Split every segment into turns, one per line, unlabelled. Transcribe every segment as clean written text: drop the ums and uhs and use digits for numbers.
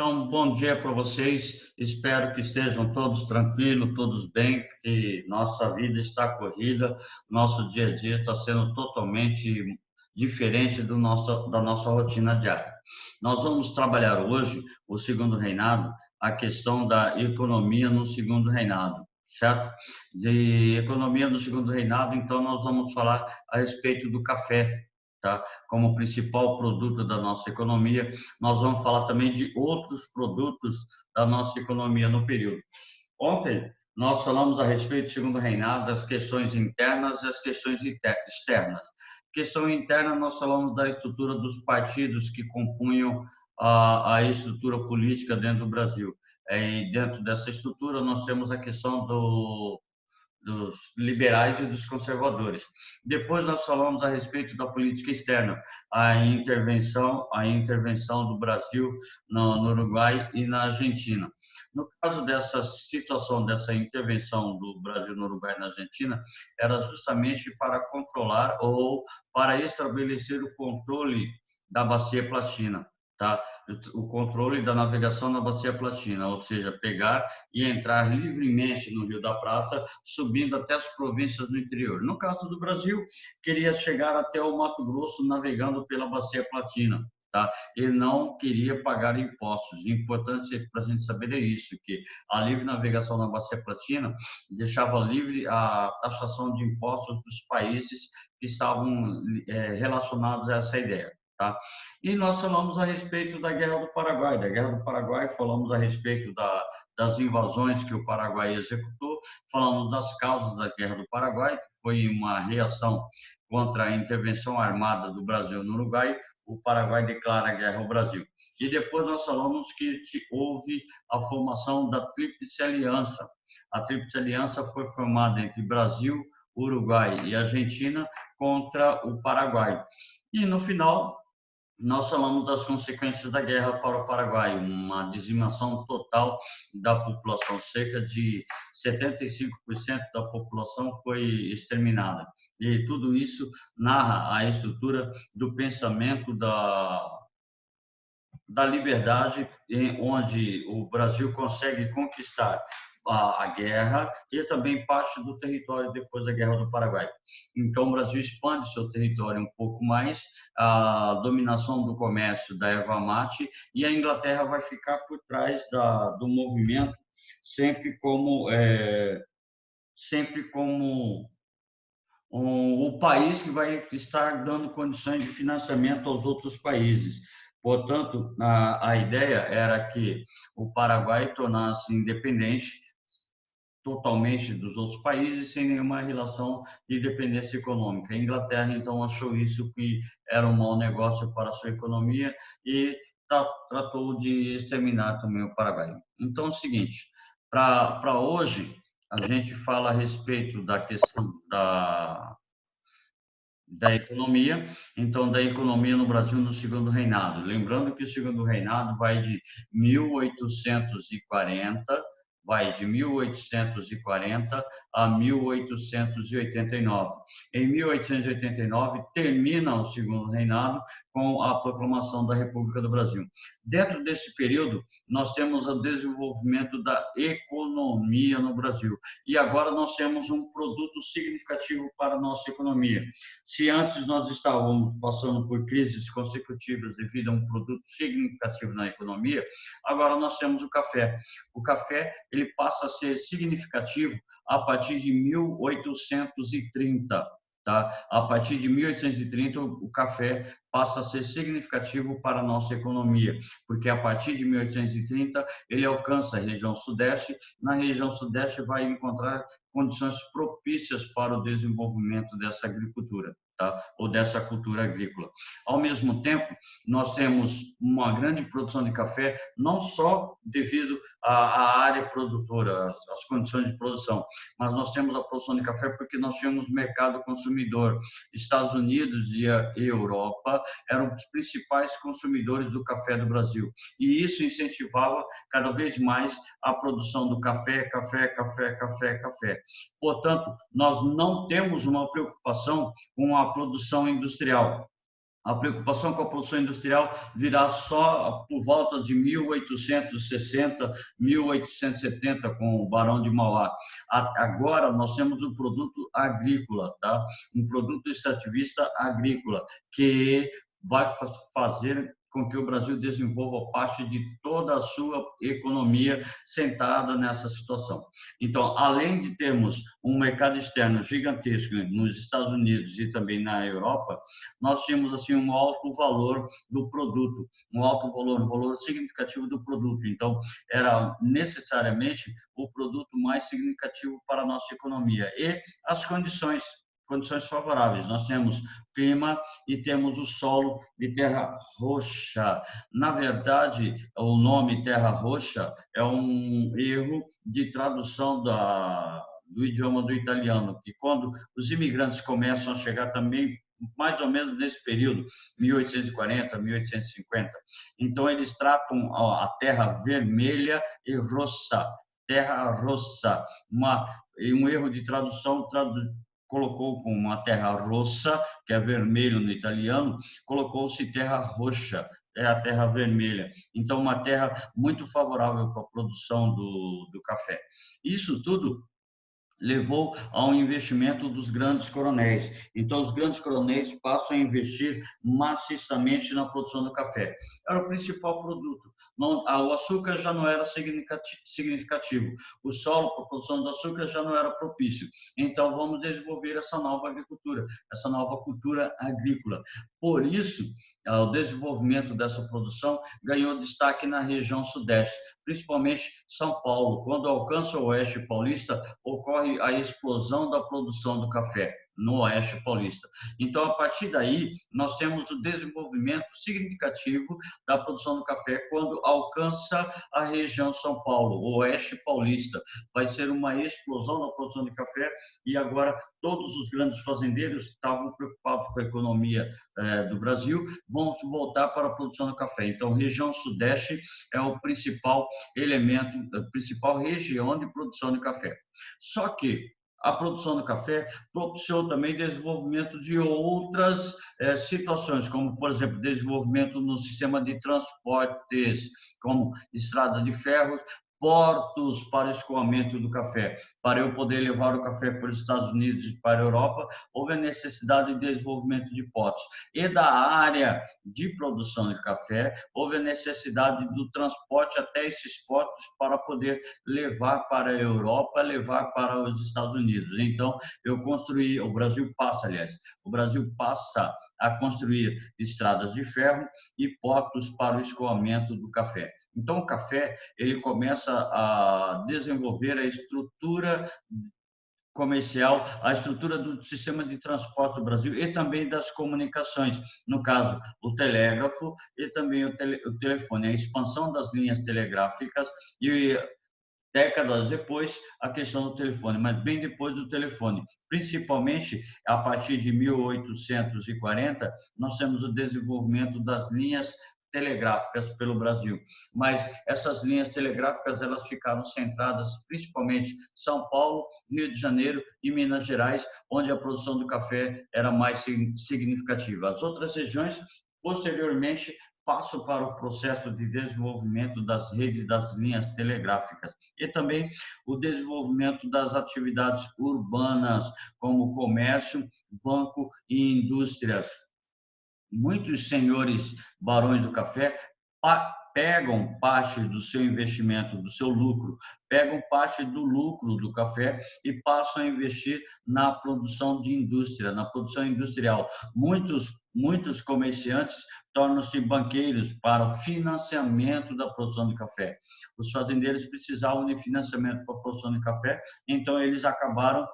Então, bom dia para vocês. Espero que estejam todos tranquilos, todos bem, porque nossa vida está corrida, nosso dia a dia está sendo totalmente diferente da nossa rotina diária. Nós vamos trabalhar hoje, o segundo reinado, a questão da economia no segundo reinado, certo? De economia no segundo reinado, então nós vamos falar a respeito do café, tá? Como principal produto da nossa economia. Nós vamos falar também de outros produtos da nossa economia no período. Ontem, nós falamos a respeito do segundo reinado, das questões internas e as questões externas. Questão interna, nós falamos da estrutura dos partidos que compunham a estrutura política dentro do Brasil. E dentro dessa estrutura, nós temos a questão dos liberais e dos conservadores. Depois nós falamos a respeito da política externa, a intervenção do Brasil no Uruguai e na Argentina. No caso dessa situação, dessa intervenção do Brasil no Uruguai e na Argentina, era justamente para controlar ou para estabelecer o controle da bacia platina, tá? O controle da navegação na bacia platina, ou seja, pegar e entrar livremente no Rio da Prata, subindo até as províncias do interior. No caso do Brasil, queria chegar até o Mato Grosso navegando pela bacia platina, tá? E não queria pagar impostos. O importante para a gente saber é isso, que a livre navegação na bacia platina deixava livre a taxação de impostos dos países que estavam relacionados a essa ideia. Tá? E nós falamos a respeito da Guerra do Paraguai. Da Guerra do Paraguai, falamos a respeito das invasões que o Paraguai executou, falamos das causas da Guerra do Paraguai, que foi uma reação contra a intervenção armada do Brasil no Uruguai. O Paraguai declara guerra ao Brasil. E depois nós falamos que houve a formação da Tríplice Aliança. A Tríplice Aliança foi formada entre Brasil, Uruguai e Argentina contra o Paraguai. E no final, nós falamos das consequências da guerra para o Paraguai, uma dizimação total da população, cerca de 75% da população foi exterminada. E tudo isso narra a estrutura do pensamento da liberdade, onde o Brasil consegue conquistar a guerra e também parte do território depois da Guerra do Paraguai. Então, o Brasil expande seu território um pouco mais, a dominação do comércio da erva mate, e a Inglaterra vai ficar por trás do movimento, sempre como o país que vai estar dando condições de financiamento aos outros países. Portanto, a ideia era que o Paraguai tornasse independente totalmente dos outros países, sem nenhuma relação de dependência econômica. A Inglaterra, então, achou isso que era um mau negócio para a sua economia e tratou de exterminar também o Paraguai. Então, é o seguinte, para hoje, a gente fala a respeito da questão da economia, então da economia no Brasil no segundo reinado. Lembrando que o segundo reinado vai de 1840 a 1889. Em 1889 termina o segundo reinado com a proclamação da República do Brasil. Dentro desse período, nós temos o desenvolvimento da economia no Brasil. E agora nós temos um produto significativo para a nossa economia. Se antes nós estávamos passando por crises consecutivas devido a um produto significativo na economia, agora nós temos o café. O café ele passa a ser significativo a partir de 1830. Tá? A partir de 1830, o café passa a ser significativo para a nossa economia, porque a partir de 1830 ele alcança a região sudeste. Na região sudeste vai encontrar condições propícias para o desenvolvimento dessa agricultura, tá? Ou dessa cultura agrícola. Ao mesmo tempo, nós temos uma grande produção de café, não só devido à área produtora, às condições de produção, mas nós temos a produção de café porque nós tínhamos mercado consumidor. Estados Unidos e a Europa eram os principais consumidores do café do Brasil, e isso incentivava cada vez mais a produção do café, café, café, café, café. Portanto, nós não temos uma preocupação com a produção industrial. A preocupação com a produção industrial virá só por volta de 1860, 1870, com o Barão de Mauá. Agora nós temos um produto agrícola, tá? Um produto extrativista agrícola, que vai fazer com que o Brasil desenvolva parte de toda a sua economia sentada nessa situação. Então, além de termos um mercado externo gigantesco nos Estados Unidos e também na Europa, nós tínhamos assim um alto valor do produto, um valor significativo do produto. Então, era necessariamente o produto mais significativo para a nossa economia. E as condições favoráveis. Nós temos clima e temos o solo de terra roxa. Na verdade, o nome terra roxa é um erro de tradução do idioma do italiano, que quando os imigrantes começam a chegar também mais ou menos nesse período, 1840, 1850. Então, eles tratam a terra vermelha e rossa, terra rossa. Um erro de tradução colocou com uma terra rossa, que é vermelho no italiano, colocou-se terra roxa, é a terra vermelha. Então, uma terra muito favorável para a produção do café. Isso tudo levou ao investimento dos grandes coronéis. Então, os grandes coronéis passam a investir maciçamente na produção do café. Era o principal produto. O açúcar já não era significativo. O solo para a produção do açúcar já não era propício. Então, vamos desenvolver essa nova agricultura, essa nova cultura agrícola. Por isso, o desenvolvimento dessa produção ganhou destaque na região sudeste, principalmente São Paulo. Quando alcança o oeste paulista, ocorre a explosão da produção do café no oeste paulista. Então, a partir daí, nós temos o desenvolvimento significativo da produção do café quando alcança a região São Paulo, o oeste paulista. Vai ser uma explosão da produção de café e agora todos os grandes fazendeiros que estavam preocupados com a economia do Brasil vão voltar para a produção do café. Então, região sudeste é o principal elemento, a principal região de produção de café. Só que a produção do café propiciou também desenvolvimento de outras situações, como, por exemplo, desenvolvimento no sistema de transportes, como estrada de ferro, portos para escoamento do café. Para eu poder levar o café para os Estados Unidos e para a Europa, houve a necessidade de desenvolvimento de portos. E da área de produção de café, houve a necessidade do transporte até esses portos para poder levar para a Europa, levar para os Estados Unidos. Então, o Brasil passa a construir estradas de ferro e portos para o escoamento do café. Então, o café ele começa a desenvolver a estrutura comercial, a estrutura do sistema de transporte do Brasil e também das comunicações, no caso, o telégrafo e também o telefone, a expansão das linhas telegráficas e décadas depois a questão do telefone, mas bem depois do telefone, principalmente a partir de 1840, nós temos o desenvolvimento das linhas telegráficas pelo Brasil, mas essas linhas telegráficas elas ficaram centradas principalmente em São Paulo, Rio de Janeiro e Minas Gerais, onde a produção do café era mais significativa. As outras regiões, posteriormente, passam para o processo de desenvolvimento das redes das linhas telegráficas e também o desenvolvimento das atividades urbanas, como comércio, banco e indústrias. Muitos senhores barões do café pegam parte do seu investimento, do seu lucro, pegam parte do lucro do café e passam a investir na produção de indústria, na produção industrial. Muitos comerciantes tornam-se banqueiros para o financiamento da produção de café. Os fazendeiros precisavam de financiamento para a produção de café, então eles acabaram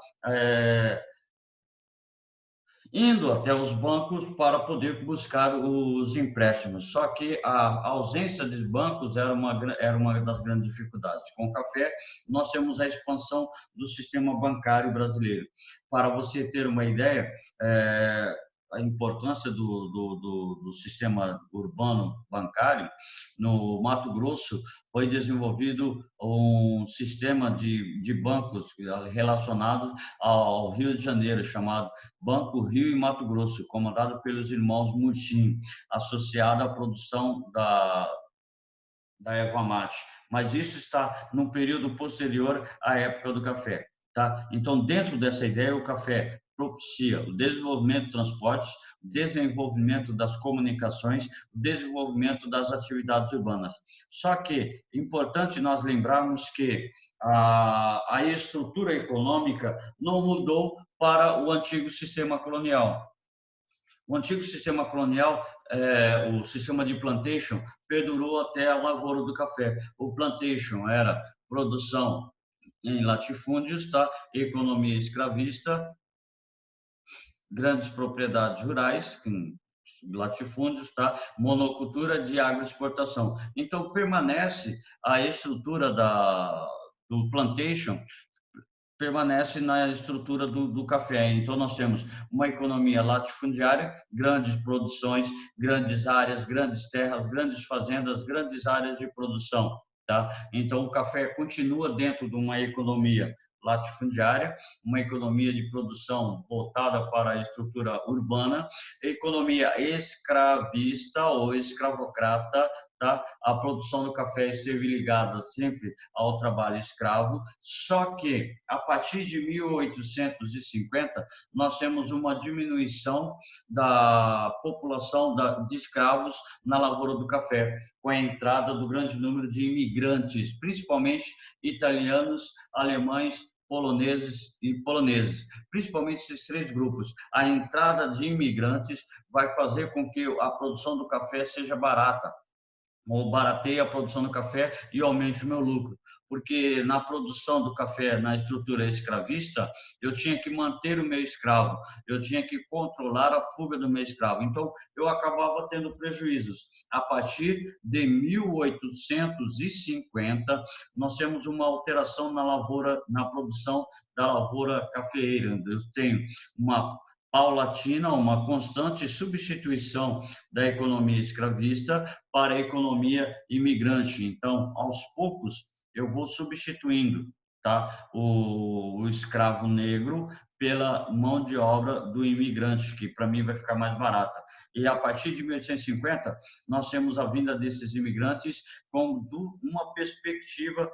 indo até os bancos para poder buscar os empréstimos. Só que a ausência dos bancos era uma das grandes dificuldades. Com o café, nós temos a expansão do sistema bancário brasileiro. Para você ter uma ideia, a importância do sistema urbano bancário, no Mato Grosso foi desenvolvido um sistema de bancos relacionados ao Rio de Janeiro, chamado Banco Rio e Mato Grosso, comandado pelos irmãos Muxim, associado à produção da erva mate. Mas isso está num período posterior à época do café. Tá? Então, dentro dessa ideia, o café propicia o desenvolvimento do transporte, o desenvolvimento das comunicações, o desenvolvimento das atividades urbanas. Só que é importante nós lembrarmos que a estrutura econômica não mudou para o antigo sistema colonial. O antigo sistema colonial, o sistema de plantation, perdurou até a lavoura do café. O plantation era produção em latifúndios, tá? Economia escravista, grandes propriedades rurais, latifúndios, tá? Monocultura de agroexportação. Então, permanece a estrutura do plantation, permanece na estrutura do café. Então, nós temos uma economia latifundiária, grandes produções, grandes áreas, grandes terras, grandes fazendas, grandes áreas de produção. Tá? Então, o café continua dentro de uma economia latifundiária, uma economia de produção voltada para a estrutura urbana, economia escravista ou escravocrata, tá? A produção do café esteve ligada sempre ao trabalho escravo, só que a partir de 1850 nós temos uma diminuição da população de escravos na lavoura do café, com a entrada do grande número de imigrantes, principalmente italianos, alemães, poloneses, principalmente esses três grupos. A entrada de imigrantes vai fazer com que a produção do café seja barata, ou barateie a produção do café e aumente o meu lucro. Porque na produção do café, na estrutura escravista, eu tinha que manter o meu escravo, eu tinha que controlar a fuga do meu escravo. Então, eu acabava tendo prejuízos. A partir de 1850, nós temos uma alteração na lavoura, na produção da lavoura cafeeira. Eu tenho uma paulatina, uma constante substituição da economia escravista para a economia imigrante. Então, aos poucos, eu vou substituindo, tá, o escravo negro pela mão de obra do imigrante, que para mim vai ficar mais barata. E a partir de 1850, nós temos a vinda desses imigrantes com uma perspectiva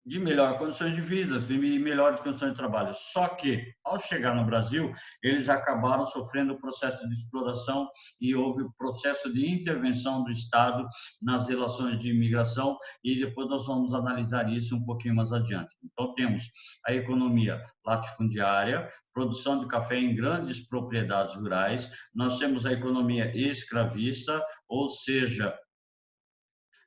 de melhor condições de vida e melhores condições de trabalho. Só que, ao chegar no Brasil, eles acabaram sofrendo o processo de exploração e houve o processo de intervenção do Estado nas relações de imigração, e depois nós vamos analisar isso um pouquinho mais adiante. Então, temos a economia latifundiária, produção de café em grandes propriedades rurais, nós temos a economia escravista, ou seja,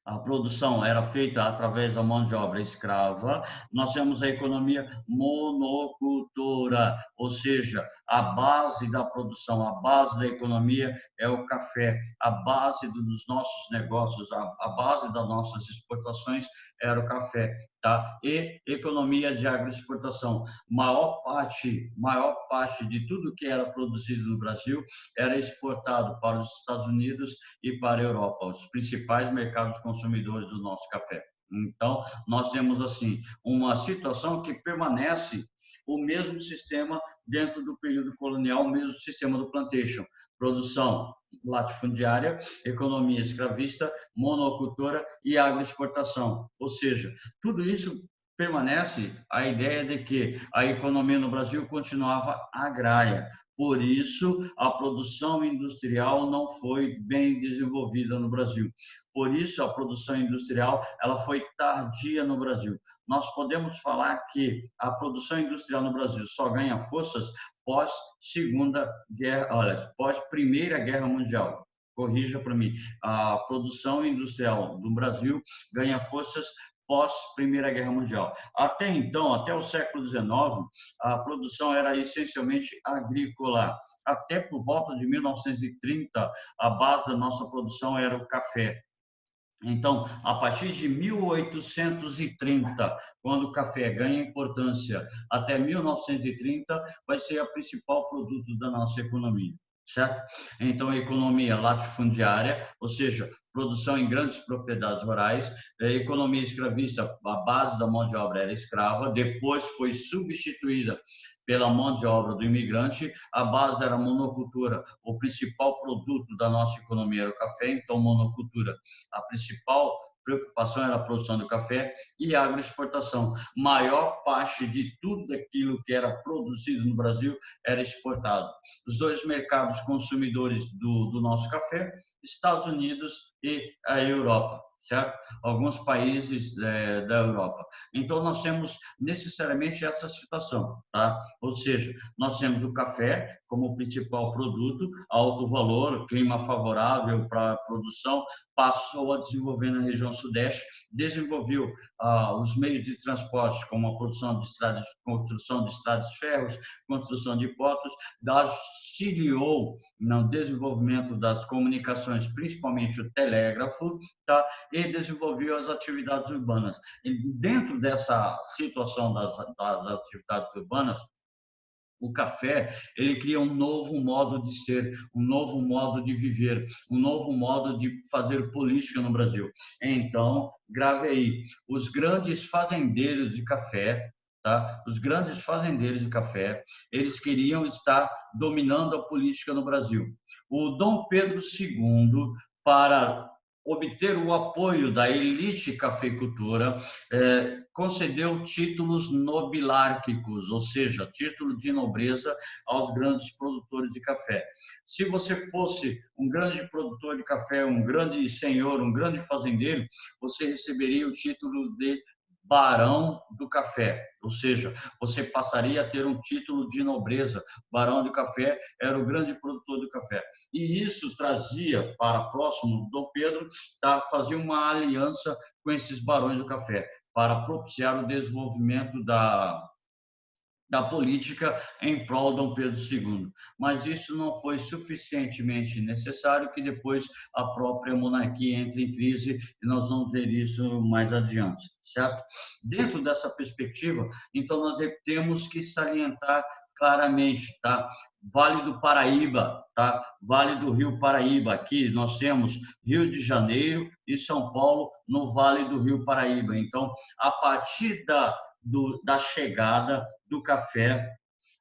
a produção era feita através da mão de obra escrava. Nós temos a economia monocultora, ou seja, a base da produção, a base da economia é o café, a base dos nossos negócios, a base das nossas exportações era o café, tá? E economia de agroexportação. Maior parte de tudo que era produzido no Brasil era exportado para os Estados Unidos e para a Europa, os principais mercados consumidores do nosso café. Então, nós temos, assim, uma situação que permanece o mesmo sistema dentro do período colonial, o mesmo sistema do plantation. Produção latifundiária, economia escravista, monocultora e agroexportação. Ou seja, tudo isso permanece a ideia de que a economia no Brasil continuava agrária. Por isso, a produção industrial não foi bem desenvolvida no Brasil. Por isso, a produção industrial ela foi tardia no Brasil. Nós podemos falar que a produção industrial no Brasil só ganha forças pós Primeira Guerra Mundial. Corrija para mim. A produção industrial do Brasil ganha forças pós Primeira Guerra Mundial. Até então, até o século XIX, a produção era essencialmente agrícola. Até por volta de 1930, a base da nossa produção era o café. Então, a partir de 1830, quando o café ganha importância, até 1930, vai ser o principal produto da nossa economia, certo? Então, a economia latifundiária, ou seja, produção em grandes propriedades rurais, economia escravista, a base da mão de obra era escrava, depois foi substituída pela mão de obra do imigrante, a base era a monocultura, o principal produto da nossa economia era o café, então monocultura, a principal preocupação era a produção do café e a agroexportação. Maior parte de tudo aquilo que era produzido no Brasil era exportado. Os dois mercados consumidores do nosso café, Estados Unidos e a Europa, certo? Alguns países da Europa. Então, nós temos necessariamente essa situação, tá? Ou seja, nós temos o café como principal produto, alto valor, clima favorável para a produção, passou a desenvolver na região sudeste, desenvolveu os meios de transporte, como a produção de estradas, construção de estradas de ferros, construção de portos, auxiliou no desenvolvimento das comunicações, principalmente o telégrafo, tá? E desenvolveu as atividades urbanas. E dentro dessa situação das atividades urbanas, o café, ele cria um novo modo de ser, um novo modo de viver, um novo modo de fazer política no Brasil. Então, grave aí, os grandes fazendeiros de café, tá? Os grandes fazendeiros de café, eles queriam estar dominando a política no Brasil. O Dom Pedro II, para obter o apoio da elite cafeicultora, concedeu títulos nobilárquicos, ou seja, título de nobreza aos grandes produtores de café. Se você fosse um grande produtor de café, um grande senhor, um grande fazendeiro, você receberia o título de barão do café, ou seja, você passaria a ter um título de nobreza. Barão do café era o grande produtor do café. E isso trazia para próximo Dom Pedro, tá, fazia uma aliança com esses barões do café para propiciar o desenvolvimento da política em prol de Dom Pedro II. Mas isso não foi suficientemente necessário, que depois a própria monarquia entra em crise, e nós vamos ver isso mais adiante, certo? Dentro dessa perspectiva, então nós temos que salientar claramente, tá? Vale do Paraíba, tá? Vale do Rio Paraíba. Aqui nós temos Rio de Janeiro e São Paulo no Vale do Rio Paraíba. Então, a partir da chegada do café,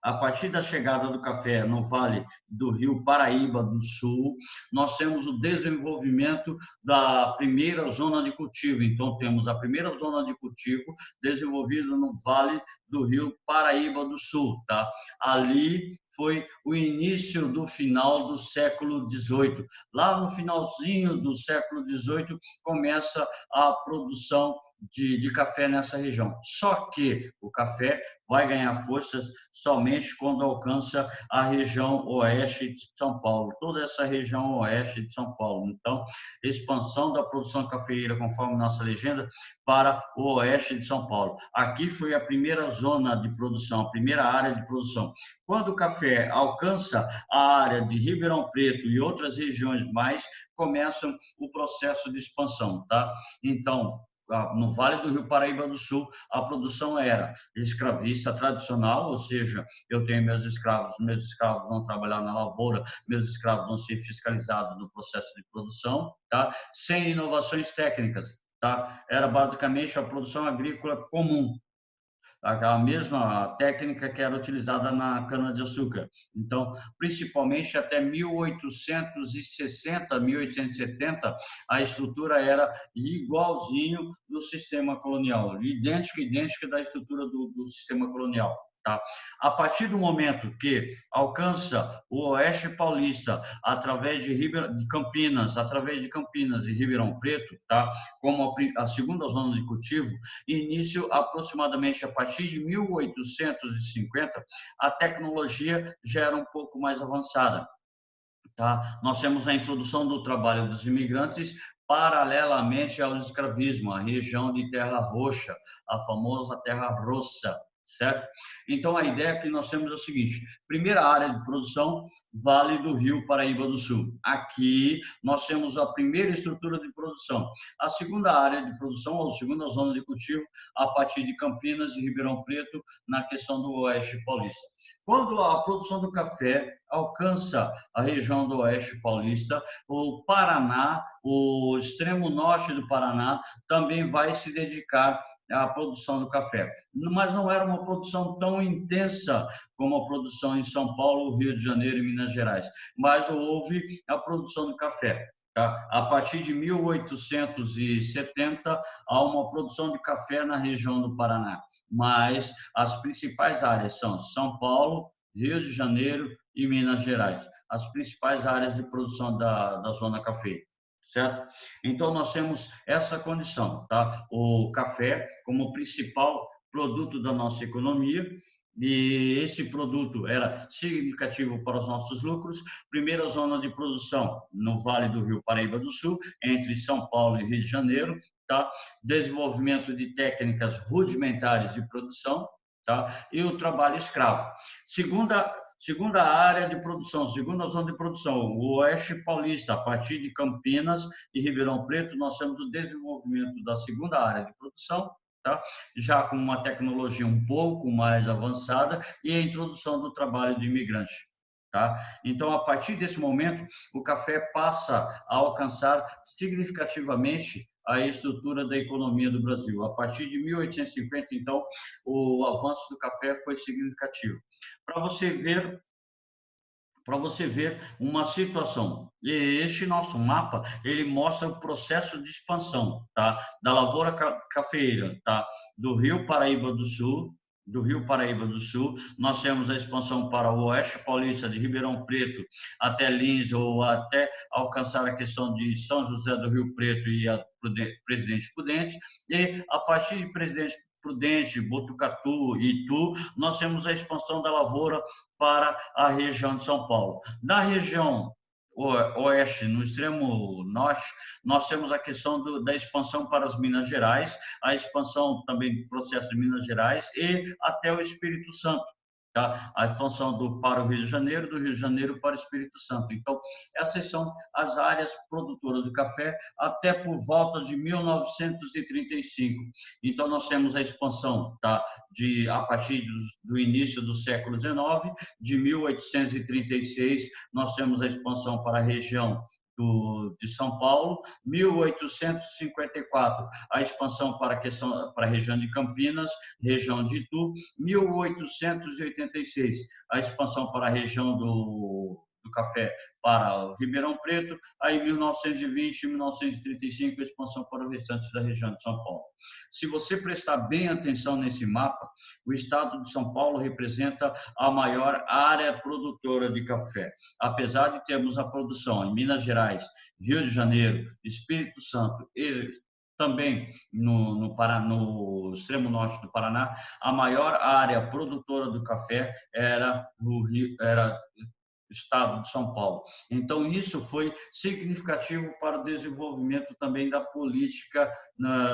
a partir da chegada do café no Vale do Rio Paraíba do Sul, nós temos o desenvolvimento da primeira zona de cultivo. Então, temos a primeira zona de cultivo desenvolvida no Vale do Rio Paraíba do Sul, tá? Ali foi o início do final do século XVIII. Lá no finalzinho do século XVIII começa a produção de café nessa região. Só que o café vai ganhar forças somente quando alcança a região oeste de São Paulo, toda essa região oeste de São Paulo. Então, expansão da produção cafeeira, conforme nossa legenda, para o oeste de São Paulo. Aqui foi a primeira zona de produção, a primeira área de produção. Quando o café alcança a área de Ribeirão Preto e outras regiões mais, começam o processo de expansão, tá? Então, no Vale do Rio Paraíba do Sul, a produção era escravista tradicional, ou seja, eu tenho meus escravos vão trabalhar na lavoura, meus escravos vão ser fiscalizados no processo de produção, tá? Sem inovações técnicas, tá? Era basicamente a produção agrícola comum, a mesma técnica que era utilizada na cana-de-açúcar. Então, principalmente até 1860, 1870, a estrutura era igualzinho do sistema colonial, idêntica da estrutura do sistema colonial. Tá? A partir do momento que alcança o oeste paulista através de Campinas, e Ribeirão Preto, tá? Como a segunda zona de cultivo, início aproximadamente a partir de 1850, a tecnologia já era um pouco mais avançada. Tá? Nós temos a introdução do trabalho dos imigrantes paralelamente ao escravismo, a região de Terra Roxa, a famosa Terra Roça, certo? Então, a ideia que nós temos é o seguinte: primeira área de produção, Vale do Rio Paraíba do Sul. Aqui nós temos a primeira estrutura de produção. A segunda área de produção, ou segunda zona de cultivo, a partir de Campinas e Ribeirão Preto, na questão do Oeste Paulista. Quando a produção do café alcança a região do Oeste Paulista, o Paraná, o extremo norte do Paraná, também vai se dedicar à produção do café. Mas não era uma produção tão intensa como a produção em São Paulo, Rio de Janeiro e Minas Gerais, mas houve a produção do café. Tá? A partir de 1870, há uma produção de café na região do Paraná, mas as principais áreas são São Paulo, Rio de Janeiro e Minas Gerais, as principais áreas de produção da zona cafeira, certo? Então, nós temos essa condição, tá? O café como principal produto da nossa economia, e esse produto era significativo para os nossos lucros. Primeira zona de produção no Vale do Rio Paraíba do Sul, entre São Paulo e Rio de Janeiro, tá? Desenvolvimento de técnicas rudimentares de produção, tá? E o trabalho escravo. Segunda área de produção, segunda zona de produção, o Oeste Paulista, a partir de Campinas e Ribeirão Preto, nós temos o desenvolvimento da segunda área de produção, tá? Já com uma tecnologia um pouco mais avançada e a introdução do trabalho de imigrante. Tá? Então, a partir desse momento, o café passa a alcançar significativamente a estrutura da economia do Brasil. A partir de 1850, então, o avanço do café foi significativo. Para você ver uma situação. E este nosso mapa, ele mostra o processo de expansão, tá? Da lavoura cafeeira, tá? Do Rio Paraíba do Sul, nós temos a expansão para o Oeste Paulista, de Ribeirão Preto até Lins, ou até alcançar a questão de São José do Rio Preto e a Presidente Prudente, e a partir de Presidente Prudente, Botucatu e Itu, nós temos a expansão da lavoura para a região de São Paulo. Na região oeste, no extremo norte, nós temos a questão da expansão para as Minas Gerais, a expansão também do processo de Minas Gerais e até o Espírito Santo. Tá? A expansão para o Rio de Janeiro, do Rio de Janeiro para o Espírito Santo. Então, essas são as áreas produtoras de café até por volta de 1935. Então, nós temos a expansão, tá? A partir do início do século XIX, de 1836, nós temos a expansão para a região de São Paulo, 1854, a expansão para a região de Campinas, região de Itu, 1886, a expansão para a região do café para o Ribeirão Preto, aí 1920 e 1935 a expansão para o restante da região de São Paulo. Se você prestar bem atenção nesse mapa, o estado de São Paulo representa a maior área produtora de café. Apesar de termos a produção em Minas Gerais, Rio de Janeiro, Espírito Santo e também no extremo norte do Paraná, a maior área produtora do café era o estado de São Paulo. Então, isso foi significativo para o desenvolvimento também da política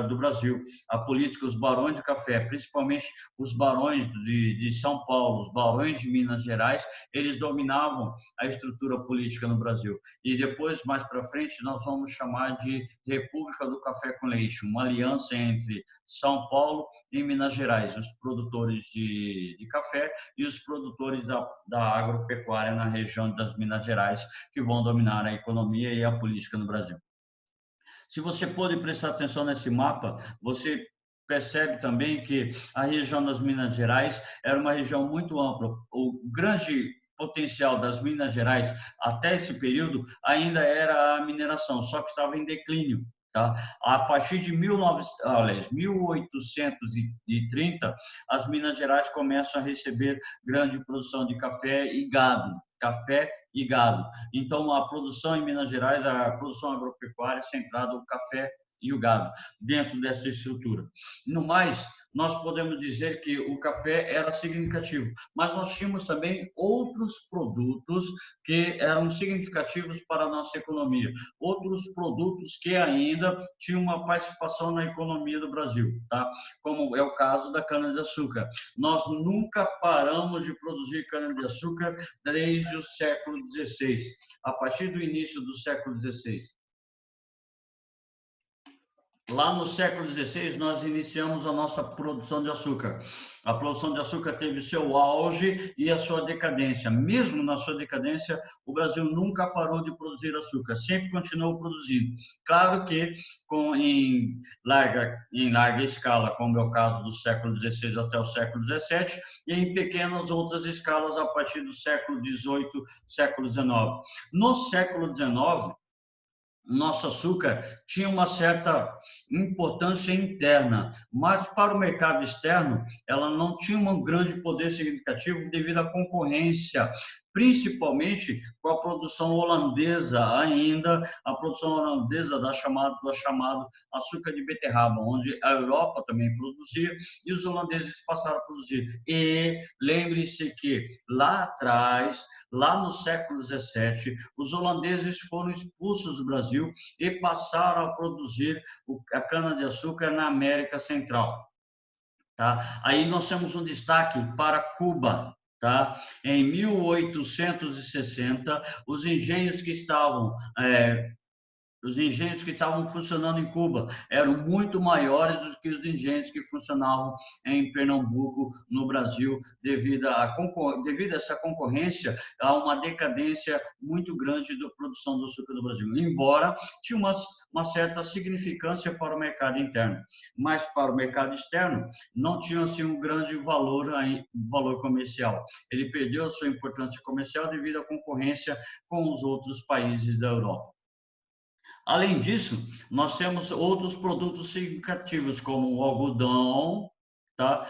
do Brasil. A política, os barões de café, principalmente os barões de São Paulo, os barões de Minas Gerais, eles dominavam a estrutura política no Brasil. E depois, mais para frente, nós vamos chamar de República do Café com Leite, uma aliança entre São Paulo e Minas Gerais, os produtores de café e os produtores da agropecuária na região das Minas Gerais, que vão dominar a economia e a política no Brasil. Se você pode prestar atenção nesse mapa, você percebe também que a região das Minas Gerais era uma região muito ampla. O grande potencial das Minas Gerais até esse período ainda era a mineração, só que estava em declínio. Tá? A partir de 1830, as Minas Gerais começam a receber grande produção de café e gado. Então, a produção em Minas Gerais, a produção agropecuária é centrada no café e o gado dentro dessa estrutura. No mais, nós podemos dizer que o café era significativo, mas nós tínhamos também outros produtos que eram significativos para a nossa economia, outros produtos que ainda tinham uma participação na economia do Brasil, tá? Como é o caso da cana-de-açúcar. Nós nunca paramos de produzir cana-de-açúcar desde o século XVI, a partir do início do século XVI. Lá no século XVI, nós iniciamos a nossa produção de açúcar. A produção de açúcar teve seu auge e a sua decadência. Mesmo na sua decadência, o Brasil nunca parou de produzir açúcar, sempre continuou produzindo. Claro que em larga escala, como é o caso do século XVI até o século XVII, e em pequenas outras escalas a partir do século XVIII, século XIX. No século XIX, nosso açúcar tinha uma certa importância interna, mas para o mercado externo ela não tinha um grande poder significativo devido à concorrência, principalmente com a produção holandesa ainda, a produção holandesa do chamado açúcar de beterraba, onde a Europa também produzia e os holandeses passaram a produzir. E lembre-se que lá atrás, lá no século XVII, os holandeses foram expulsos do Brasil e passaram a produzir a cana-de-açúcar na América Central. Tá? Aí nós temos um destaque para Cuba. Tá? Em 1860, os engenhos que estavam funcionando em Cuba eram muito maiores do que os engenhos que funcionavam em Pernambuco, no Brasil, devido a essa concorrência, a uma decadência muito grande da produção do açúcar do Brasil. Embora tinha uma certa significância para o mercado interno, mas para o mercado externo não tinha assim um grande valor comercial. Ele perdeu a sua importância comercial devido à concorrência com os outros países da Europa. Além disso, nós temos outros produtos significativos, como o algodão, tá?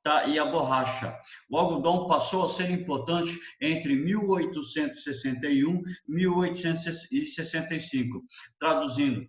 Tá? E a borracha. O algodão passou a ser importante entre 1861 e 1865. Traduzindo,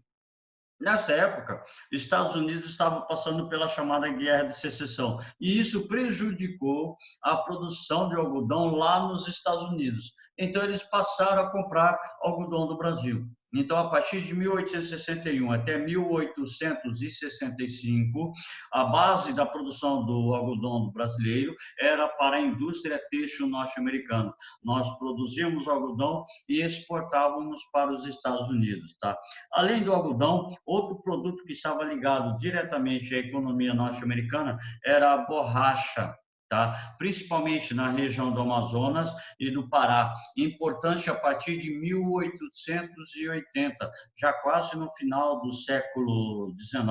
nessa época, os Estados Unidos estavam passando pela chamada Guerra de Secessão, e isso prejudicou a produção de algodão lá nos Estados Unidos. Então, eles passaram a comprar algodão do Brasil. Então, a partir de 1861 até 1865, a base da produção do algodão brasileiro era para a indústria têxtil norte-americana. Nós produzíamos algodão e exportávamos para os Estados Unidos, tá? Além do algodão, outro produto que estava ligado diretamente à economia norte-americana era a borracha, tá? Principalmente na região do Amazonas e do Pará. Importante a partir de 1880, já quase no final do século XIX.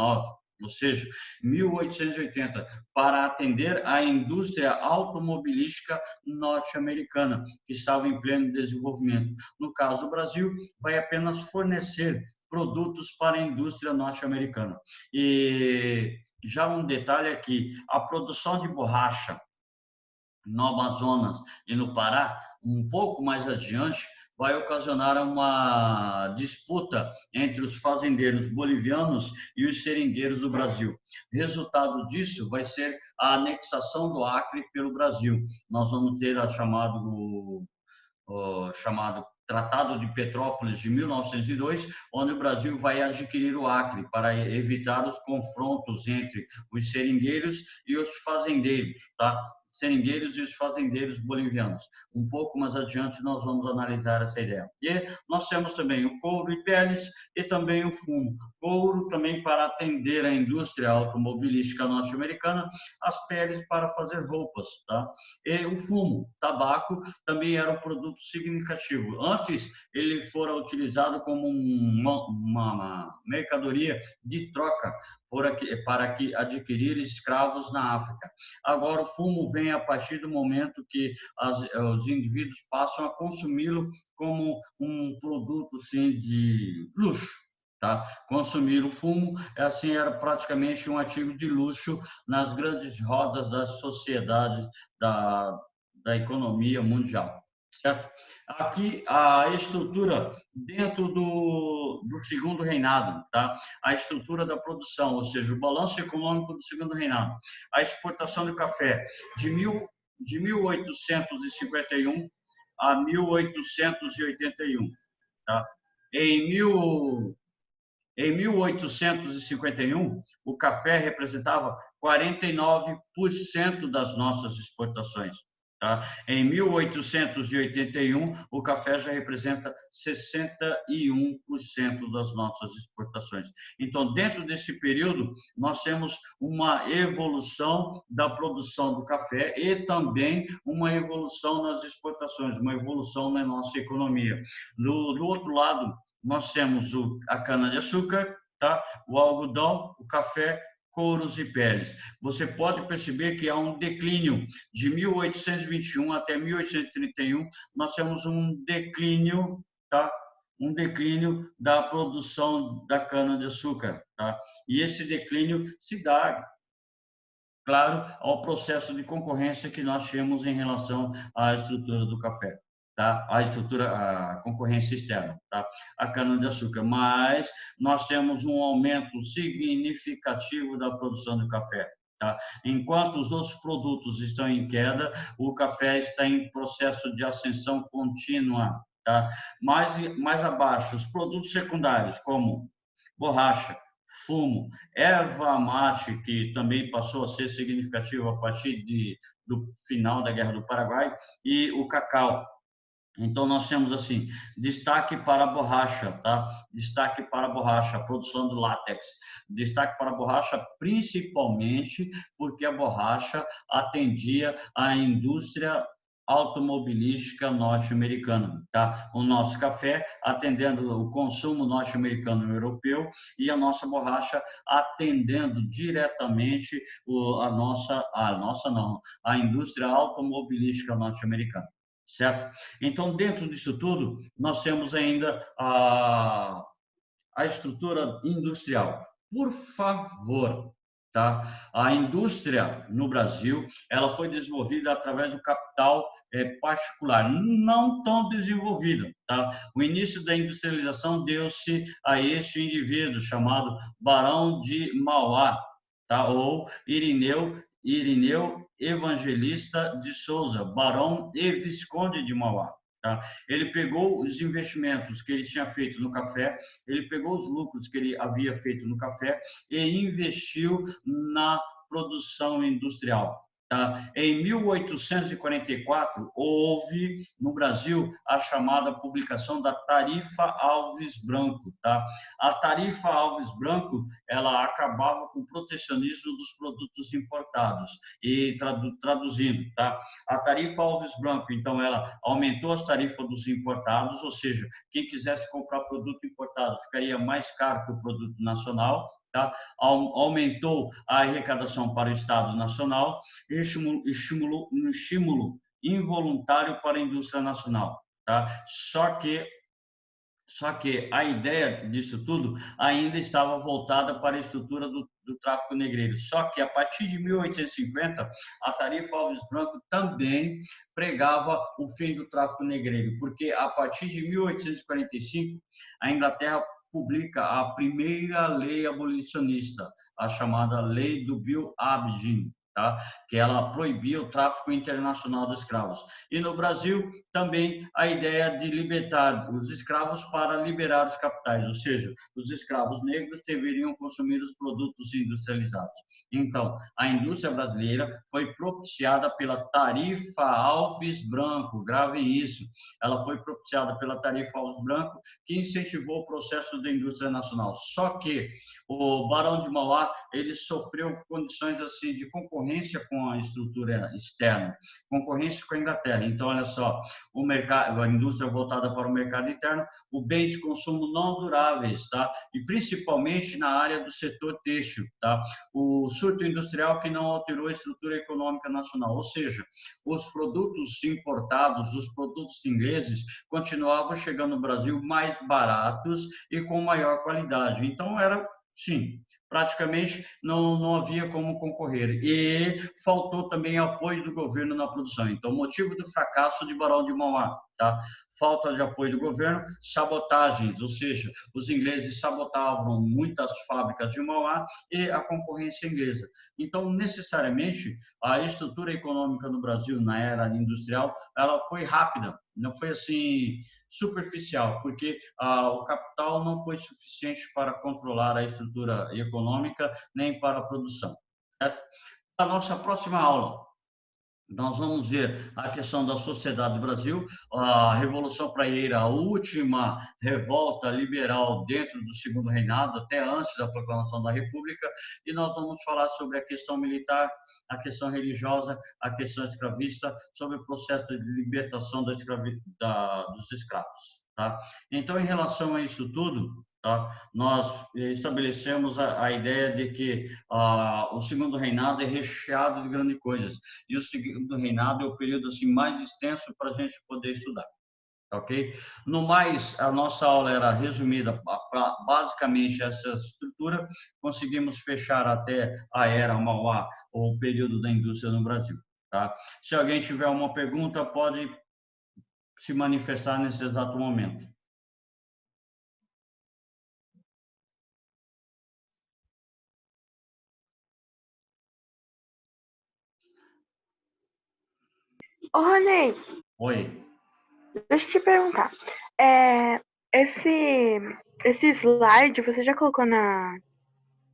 Ou seja, 1880, para atender a indústria automobilística norte-americana, que estava em pleno desenvolvimento. No caso, o Brasil vai apenas fornecer produtos para a indústria norte-americana. E já um detalhe aqui, a produção de borracha no Amazonas e no Pará, um pouco mais adiante, vai ocasionar uma disputa entre os fazendeiros bolivianos e os seringueiros do Brasil. Resultado disso vai ser a anexação do Acre pelo Brasil. Nós vamos ter o chamado Tratado de Petrópolis de 1902, onde o Brasil vai adquirir o Acre para evitar os confrontos entre os seringueiros e os fazendeiros, tá? Seringueiros e os fazendeiros bolivianos. Um pouco mais adiante nós vamos analisar essa ideia. E nós temos também o couro e peles e também o fumo. Couro também para atender a indústria automobilística norte-americana, as peles para fazer roupas, tá? E o fumo, tabaco, também era um produto significativo. Antes, ele fora utilizado como uma mercadoria de troca para adquirir escravos na África. Agora, o fumo vem a partir do momento que os indivíduos passam a consumi-lo como um produto assim, de luxo. Tá? Consumir o fumo assim, era praticamente um artigo de luxo nas grandes rodas das sociedades da economia mundial. certo? Aqui a estrutura dentro do segundo reinado, tá? A estrutura da produção, ou seja, o balanço econômico do segundo reinado. A exportação de café de 1851 a 1881, tá? Em, mil, em 1851, o café representava 49% das nossas exportações. Tá? Em 1881, o café já representa 61% das nossas exportações. Então, dentro desse período, nós temos uma evolução da produção do café e também uma evolução nas exportações, uma evolução na nossa economia. Do outro lado, nós temos a cana-de-açúcar, tá? O algodão, o café, couros e peles. Você pode perceber que há um declínio de 1821 até 1831, nós temos um declínio, tá? Um declínio da produção da cana-de-açúcar, tá? E esse declínio se dá, claro, ao processo de concorrência que nós temos em relação à estrutura do café, tá? A estrutura, a concorrência externa, tá? A cana-de-açúcar, mas nós temos um aumento significativo da produção do café. Tá? Enquanto os outros produtos estão em queda, o café está em processo de ascensão contínua. Tá? Mais abaixo, os produtos secundários, como borracha, fumo, erva mate, que também passou a ser significativo a partir do final da Guerra do Paraguai, e o cacau. Então, nós temos, assim, destaque para a borracha, tá? Destaque para a borracha, a produção do látex. Destaque para a borracha, principalmente porque a borracha atendia à indústria automobilística norte-americana, tá? O nosso café atendendo o consumo norte-americano e europeu e a nossa borracha atendendo diretamente a indústria automobilística norte-americana, certo? Então, dentro disso tudo, nós temos ainda a estrutura industrial. Por favor, tá? A indústria no Brasil, ela foi desenvolvida através do capital particular, não tão desenvolvida, tá? O início da industrialização deu-se a este indivíduo chamado Barão de Mauá, tá? Ou Irineu Evangelista de Souza, Barão e Visconde de Mauá. Tá? Ele pegou os investimentos que ele tinha feito no café, ele pegou os lucros que ele havia feito no café e investiu na produção industrial. Tá? Em 1844, houve no Brasil a chamada publicação da Tarifa Alves Branco. Tá? A Tarifa Alves Branco, ela acabava com o protecionismo dos produtos importados. E traduzindo, tá? A Tarifa Alves Branco, então, ela aumentou as tarifas dos importados, ou seja, quem quisesse comprar produto importado ficaria mais caro que o produto nacional, tá? Aumentou a arrecadação para o Estado Nacional e estimulou um estímulo involuntário para a indústria nacional, tá? Só que a ideia disso tudo ainda estava voltada para a estrutura do tráfico negreiro. Só que a partir de 1850, a Tarifa Alves Branco também pregava o fim do tráfico negreiro, porque a partir de 1845, a Inglaterra publica a primeira lei abolicionista, a chamada Lei do Bill Aberdeen, tá? Que ela proibia o tráfico internacional de escravos. E no Brasil também a ideia de libertar os escravos para liberar os capitais, ou seja, os escravos negros deveriam consumir os produtos industrializados. Então, a indústria brasileira foi propiciada pela Tarifa Alves Branco, gravem isso, ela foi propiciada pela Tarifa Alves Branco, que incentivou o processo da indústria nacional. Só que o Barão de Mauá, ele sofreu condições assim de concorrência com a estrutura externa, concorrência com a Inglaterra. Então, olha só, o mercado, a indústria voltada para o mercado interno, o bens de consumo não duráveis, tá? E principalmente na área do setor têxtil, tá? O surto industrial que não alterou a estrutura econômica nacional, ou seja, os produtos importados, os produtos ingleses continuavam chegando no Brasil mais baratos e com maior qualidade. Então, era, sim, praticamente não havia como concorrer. E faltou também apoio do governo na produção. Então, motivo do fracasso de Barão de Mauá, tá? Falta de apoio do governo, sabotagens, ou seja, os ingleses sabotavam muitas fábricas de Mauá e a concorrência inglesa. Então, necessariamente, a estrutura econômica no Brasil na era industrial, ela foi rápida, não foi assim superficial, porque o capital não foi suficiente para controlar a estrutura econômica nem para a produção. Certo? A nossa próxima aula, nós vamos ver a questão da sociedade do Brasil, a Revolução Praieira, a última revolta liberal dentro do segundo reinado, até antes da proclamação da República, e nós vamos falar sobre a questão militar, a questão religiosa, a questão escravista, sobre o processo de libertação dos escravos. Tá? Então, em relação a isso tudo, tá? Nós estabelecemos a ideia de que o segundo reinado é recheado de grandes coisas, e o segundo reinado é o período assim mais extenso para a gente poder estudar, ok? No mais, a nossa aula era resumida para basicamente essa estrutura. Conseguimos fechar até a era Mauá, ou o período da indústria no Brasil, tá? Se alguém tiver uma pergunta, pode se manifestar nesse exato momento.
Ô, Ronei,
Oi.
deixa eu te perguntar. É, esse slide você já colocou no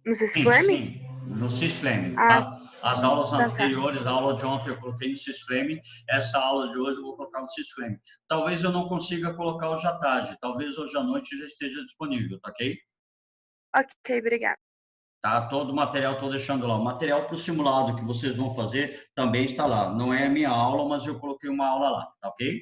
Sim,
Sysflame?
sim, no Sysflame,
Ah,
tá? As aulas
tá.
anteriores, a aula de ontem eu coloquei no Sysflame, essa aula de hoje eu vou colocar no Sysflame. Talvez eu não consiga colocar hoje à tarde, talvez hoje à noite já esteja disponível, tá ok?
Ok, obrigada.
Tá, todo o material estou deixando lá. O material para o simulado que vocês vão fazer também está lá. Não é a minha aula, mas eu coloquei uma aula lá, tá ok?